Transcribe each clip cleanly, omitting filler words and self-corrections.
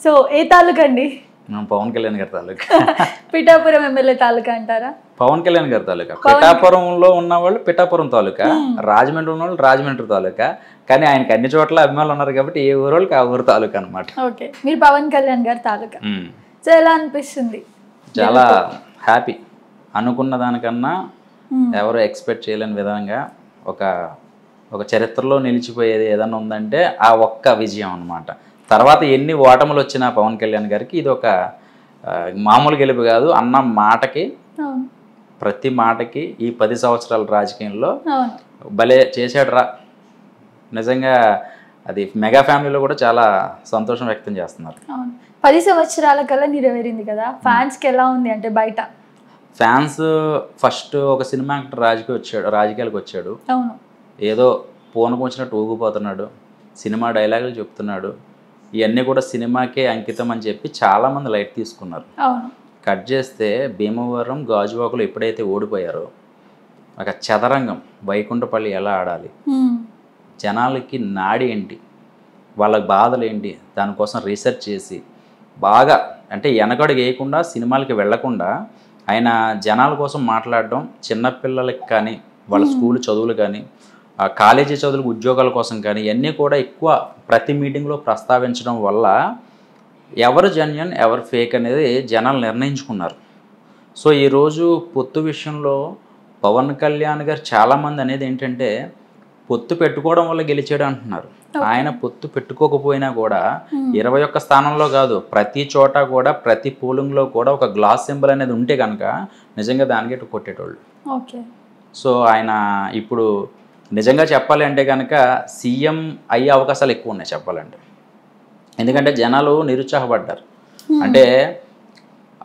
So ఏ తాలూకా అండి? పవన్ కళ్యాణ్ గారి తాలూకా. Pithapuram MLA తాలూకా అంటారా? పవన్ కళ్యాణ్ గారి తాలూకా. పిఠాపురంలో ఉన్న వాళ్ళు పిఠాపురం తాలూకా, రాజమండ్రి ఉన్న వాళ్ళు రాజమండ్రి తాలూకా. కానీ ఆయనకి అన్ని చోట్ల అభిమానులు ఉన్నారు కాబట్టి ఏ ఊరు వాళ్ళకి ఆ ఊరు తాలూకా అనమాట. ఓకే, మీరు పవన్ కళ్యాణ్ గారి తాలూకా. సో ఎలా అనిపిస్తుంది? చాలా హ్యాపీ. అనుకున్న దానికన్నా ఎవరు ఎక్స్పెక్ట్ చేయలేని విధంగా ఒక చరిత్రలో నిలిచిపోయేది ఏదన్నా ఉందంటే ఆ ఒక్క విజయం అనమాట. తర్వాత ఎన్ని ఓటములు వచ్చినా పవన్ కళ్యాణ్ గారికి ఇది ఒక మామూలు గెలుపు కాదు. అన్న మాటకి, ప్రతి మాటకి ఈ 10 సంవత్సరాల రాజకీయంలో భలే చేశాడు రా. నిజంగా అది మెగా ఫ్యామిలీలో కూడా చాలా సంతోషం వ్యక్తం చేస్తున్నారు. 10 సంవత్సరాల కల్లా నెరవేరింది కదా, ఫ్యాన్స్కి ఎలా ఉంది అంటే బయట? ఫ్యాన్స్ ఫస్ట్ ఒక సినిమా యాక్టర్ రాజకీయాలకు వచ్చాడు, ఏదో పూనకు వచ్చినట్టు ఊగిపోతున్నాడు, సినిమా డైలాగులు చెప్తున్నాడు, ఇవన్నీ కూడా సినిమాకే అంకితం అని చెప్పి చాలామంది లైట్ తీసుకున్నారు. కట్ చేస్తే భీమవరం గాజువాకులు ఎప్పుడైతే ఓడిపోయారో ఒక చదరంగం వైకుంఠపల్లి ఎలా ఆడాలి, జనాలకి నాడి ఏంటి, వాళ్ళ బాధలు ఏంటి, దానికోసం రీసెర్చ్ చేసి బాగా అంటే వెనకడుగు వేయకుండా సినిమాలకి వెళ్లకుండా ఆయన జనాల కోసం మాట్లాడడం, చిన్నపిల్లలకి కానీ వాళ్ళ స్కూల్ చదువులు కానీ కాలేజీ చదువులకు ఉద్యోగాల కోసం కానీ ఇవన్నీ కూడా ఎక్కువ ప్రతి మీటింగ్లో ప్రస్తావించడం వల్ల ఎవరు జెన్యూన్ ఎవరు ఫేక్ అనేది జనాలు నిర్ణయించుకున్నారు. సో ఈరోజు పొత్తు విషయంలో పవన్ కళ్యాణ్ గారు చాలామంది అనేది ఏంటంటే పొత్తు పెట్టుకోవడం వల్ల గెలిచాడు అంటున్నారు. ఆయన పొత్తు పెట్టుకోకపోయినా కూడా 21 స్థానంలో కాదు ప్రతి చోట కూడా ప్రతి పోలింగ్లో కూడా ఒక గ్లాస్ సింబల్ అనేది ఉంటే కనుక నిజంగా దానికి ఇటు కొట్టేటోళ్ళు. సో ఆయన ఇప్పుడు నిజంగా చెప్పాలి అంటే కనుక సీఎం అయ్యే అవకాశాలు ఎక్కువ ఉన్నాయి చెప్పాలంటే. ఎందుకంటే జనాలు నిరుత్సాహపడ్డారు. అంటే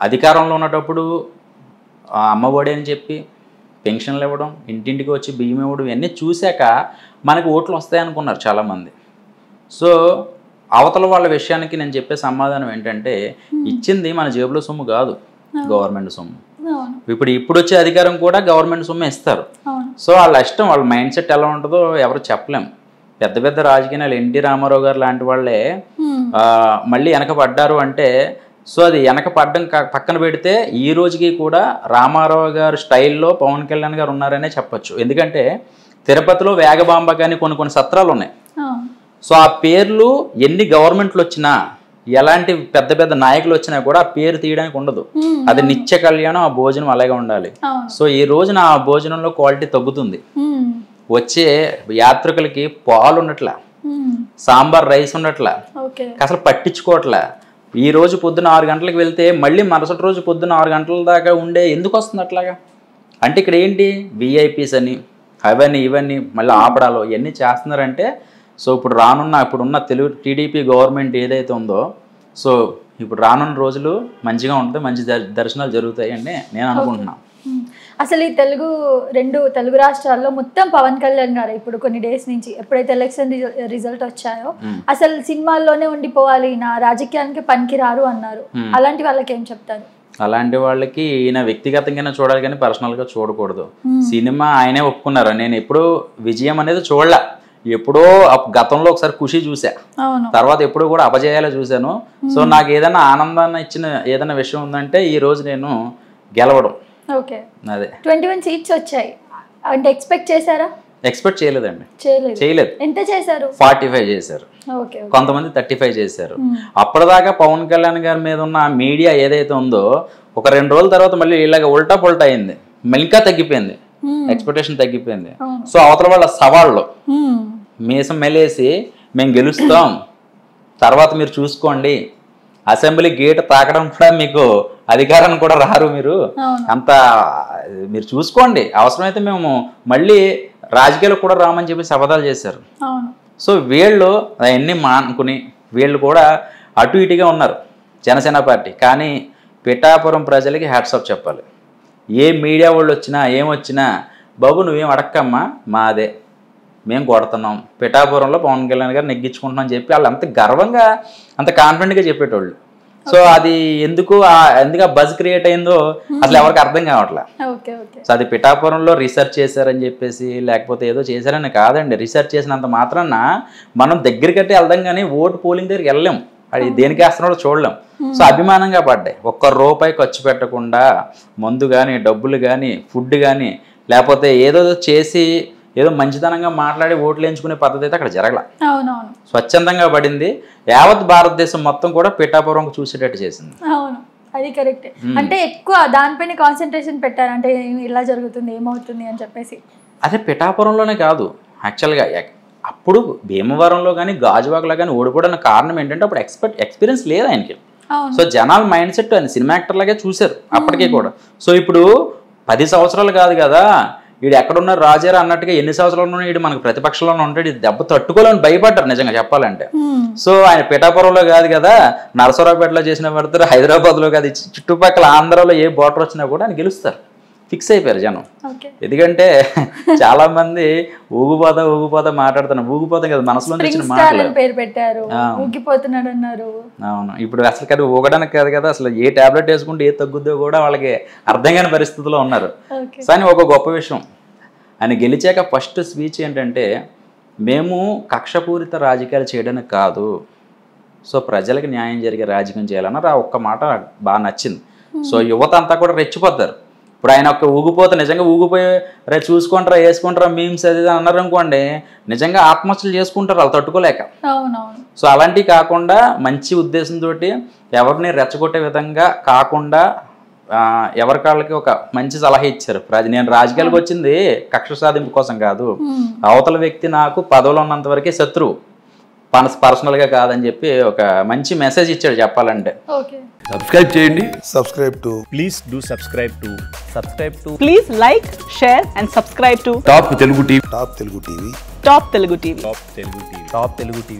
అధికారంలో ఉన్నప్పుడు అమ్మఒడి అని చెప్పి పెన్షన్లు ఇవ్వడం, ఇంటింటికి వచ్చి బియ్యం ఇవ్వడం ఇవన్నీ చూశాక మనకు ఓట్లు వస్తాయనుకున్నారు చాలామంది. సో అవతల వాళ్ళ విషయానికి నేను చెప్పే సమాధానం ఏంటంటే ఇచ్చింది మన జేబులో సొమ్ము కాదు, గవర్నమెంట్ సొమ్ము. ఇప్పుడు వచ్చే అధికారం కూడా గవర్నమెంట్ సొమ్ము ఇస్తారు. సో వాళ్ళ ఇష్టం, వాళ్ళ మైండ్ సెట్ ఎలా ఉంటుందో ఎవరు చెప్పలేం. పెద్ద పెద్ద రాజకీయాలు ఎన్టీ రామారావు గారు లాంటి వాళ్ళే మళ్ళీ వెనకబడ్డారు అంటే సో అది వెనకపడ్డం పక్కన పెడితే ఈ రోజుకి కూడా రామారావు గారు స్టైల్లో పవన్ కళ్యాణ్ గారు ఉన్నారనే చెప్పచ్చు. ఎందుకంటే తిరుపతిలో వేగబాంబ కానీ కొన్ని సత్రాలు ఉన్నాయి. సో ఆ పేర్లు ఎన్ని గవర్నమెంట్లు వచ్చినా ఎలాంటి పెద్ద పెద్ద నాయకులు వచ్చినా కూడా ఆ పేరు తీయడానికి ఉండదు. అది నిత్య కళ్యాణం, ఆ భోజనం అలాగే ఉండాలి. సో ఈ రోజున ఆ భోజనంలో క్వాలిటీ తగ్గుతుంది. వచ్చే యాత్రికులకి పాలు ఉన్నట్ల, సాంబార్ రైస్ ఉన్నట్ల, అసలు పట్టించుకోవట్లే. ఈ రోజు పొద్దున 6 గంటలకు వెళ్తే మళ్ళీ మరుసటి రోజు పొద్దున 6 గంటల దాకా ఉండే ఎందుకు వస్తుంది అట్లాగా అంటే ఇక్కడ ఏంటి విఐపీస్ అని అవన్నీ ఇవన్నీ మళ్ళీ ఆపడాలో ఇవన్నీ చేస్తున్నారంటే సో ఇప్పుడున్న తెలుగు టీడీపీ గవర్నమెంట్ ఏదైతే ఉందో సో ఇప్పుడు రానున్న రోజులు మంచిగా ఉంటుంది, మంచి దర్శనాలు జరుగుతాయి అని నేను అనుకుంటున్నాను. అసలు ఈ రెండు తెలుగు రాష్ట్రాల్లో మొత్తం పవన్ కళ్యాణ్ గారు ఇప్పుడు కొన్ని డేస్ నుంచి ఎప్పుడైతే ఎలక్షన్ రిజల్ట్ వచ్చాయో అసలు సినిమాల్లోనే ఉండిపోవాలి, నా రాజకీయానికి పనికిరారు అన్నారు. అలాంటి వాళ్ళకి ఏం చెప్తారు? అలాంటి వాళ్ళకి ఈయన వ్యక్తిగతంగానే చూడాలి కానీ పర్సనల్గా చూడకూడదు. సినిమా ఆయనే ఒప్పుకున్నారు. నేను ఎప్పుడూ విజయం అనేది చూడలే, ఎప్పుడో గతంలో ఒకసారి ఖుషి చూసా, తర్వాత ఎప్పుడు కూడా అపజయాలు చూశాను. సో నాకు ఏదైనా ఆనందాన్ని ఇచ్చిన ఏదైనా విషయం ఉందంటే ఈ రోజు నేను గెలవడం. ఓకే, అదే 21 సీట్స్ వచ్చాయి అంటే ఎక్స్పెక్ట్ చేశారా? ఎక్స్పెక్ట్ చేయలేదండి, చేయలేదు. ఎంత చేశారు? 45 చేశారు, కొంతమంది 35 చేశారు. అప్పటిదాకా పవన్ కళ్యాణ్ గారి మీద ఉన్న మీడియా ఏదైతే ఉందో ఒక 2 రోజుల తర్వాత మళ్ళీ ఇలాగ ఉల్టా పుల్టా అయింది, ఇంకా తగ్గిపోయింది, ఎక్స్పెక్టేషన్ తగ్గిపోయింది. సో అవతల వాళ్ళ సవాళ్ళు మీసం మెలేసి మేము గెలుస్తాం, తర్వాత మీరు చూసుకోండి, అసెంబ్లీ గేట్ తాకడం కూడా మీకు అధికారాన్ని కూడా రారు, మీరు చూసుకోండి, అవసరమైతే మేము మళ్ళీ రాజకీయాలకు కూడా రామని చెప్పి శపథాలు చేశారు. సో వీళ్ళు అవన్నీ మానుకుని వీళ్ళు కూడా అటు ఇటుగా ఉన్నారు జనసేన పార్టీ. కానీ పిఠాపురం ప్రజలకి హ్యాట్సాప్ చెప్పాలి. ఏ మీడియా వాళ్ళు వచ్చినా ఏమొచ్చినా బాబు నువ్వేం అడక్కమ్మా, మాదే, మేము కొడుతున్నాం, పిఠాపురంలో పవన్ కళ్యాణ్ గారు నెగ్గించుకుంటున్నాం అని చెప్పి వాళ్ళు అంత గర్వంగా అంత కాన్ఫిడెంట్గా చెప్పేటోళ్ళు. సో అది ఎందుకు బజ్ క్రియేట్ అయిందో అసలు ఎవరికి అర్థం కావట్లే. సో అది పిఠాపురంలో రీసెర్చ్ చేశారని చెప్పేసి లేకపోతే ఏదో చేశారని కాదండి. రీసెర్చ్ చేసినంత మాత్రాన మనం దగ్గరికట్టే వెళ్దాం కానీ ఓటు పోలింగ్ దగ్గరికి వెళ్ళలేము. అది దేనికి వేస్తున్నాడో చూడలేం. సో అభిమానంగా పడ్డాయి. ఒక్క రూపాయి ఖర్చు పెట్టకుండా మందు కానీ, డబ్బులు కానీ, ఫుడ్ కానీ, లేకపోతే ఏదో చేసి ఏదో మంచితనంగా మాట్లాడి ఓట్లు వేయించుకునే పద్ధతి అయితే అక్కడ జరగల. అవునవును, స్వచ్ఛందంగా పడింది. యావత్ భారతదేశం మొత్తం కూడా పిఠాపురం చూసేటట్టు చేసింది. అవును, అది కరెక్టే. అంటే ఎక్కువ దానిపైన కాన్సన్ట్రేషన్ పెట్టారు, అంటే ఇలా జరుగుతుంది ఏమవుతుంది అని చెప్పేసి. అదే పిఠాపురంలోనే కాదు, యాక్చువల్గా అప్పుడు భీమవరంలో కానీ గాజువాకలో కానీ ఓడిపోవడానికి కారణం ఏంటంటే అప్పుడు ఎక్స్పీరియన్స్ లేదు ఆయనకి. సో జనాల మైండ్ సెట్ ఆయన సినిమా యాక్టర్ లాగే చూశారు అప్పటికే కూడా. సో ఇప్పుడు 10 సంవత్సరాలు కాదు కదా, వీడు ఎక్కడున్న రాజారా అన్నట్టుగా ఎన్ని సంవత్సరాలు వీడు మనకు ప్రతిపక్షంలోనే ఉంటాడు, ఇది దెబ్బ తట్టుకోలేని భయపడ్డారు నిజంగా చెప్పాలంటే. సో ఆయన పిఠాపురంలో కాదు కదా, నరసరావుపేటలో చేసిన పడతారు, హైదరాబాద్లో కాదు, చుట్టుపక్కల ఆంధ్రాలో ఏ బోర్డర్ వచ్చినా కూడా ఆయన గెలుస్తారు. ఫిక్స్ అయిపోయారు జనం. ఎందుకంటే చాలా మంది ఊగిపోతా మాట్లాడుతున్నారు. ఊగిపోతాం కదా, మనసులో వచ్చిన మాటలు పేరు పెట్టారు, ఊగిపోతున్నాడు అన్నారు. అవును, ఇప్పుడు అసలు కదా ఊగడానికి కాదు కదా, అసలు ఏ టాబ్లెట్ వేసుకుంటే ఏ తగ్గుద్దో కూడా వాళ్ళకి అర్థం కాని పరిస్థితిలో ఉన్నారు. కానీ ఒక గొప్ప విషయం, ఆయన గెలిచాక ఫస్ట్ స్పీచ్ ఏంటంటే, మేము కక్షపూరిత రాజకీయాలు చేయడానికి కాదు, సో ప్రజలకు న్యాయం జరిగే రాజకీయం చేయాలన్నారు. ఆ ఒక్క మాట బాగా నచ్చింది. సో యువత అంతా కూడా రెచ్చిపోతారు. ఇప్పుడు ఆయన ఒక ఊగిపోతే నిజంగా ఊగిపోయి రేపు చూసుకుంటారా వేసుకుంటారా మీమ్స్ అది అన్నారు అనుకోండి, నిజంగా ఆత్మహత్యలు చేసుకుంటారు వాళ్ళు తట్టుకోలేక. సో అలాంటివి కాకుండా మంచి ఉద్దేశంతో ఎవరిని రెచ్చగొట్టే విధంగా కాకుండా ఎవరి కాళ్ళకి ఒక మంచి సలహా ఇచ్చారు. నేను రాజకీయాలకు వచ్చింది కక్ష సాధింపు కోసం కాదు, అవతల వ్యక్తి నాకు పదవిలో ఉన్నంత వరకే శత్రువు, పర్సనల్గా కాదని చెప్పి ఒక మంచి మెసేజ్ ఇచ్చాడు చెప్పాలంటే. సబ్స్క్రైబ్ చేయండి. Please like, share and subscribe to top Telugu TV. Top Telugu TV.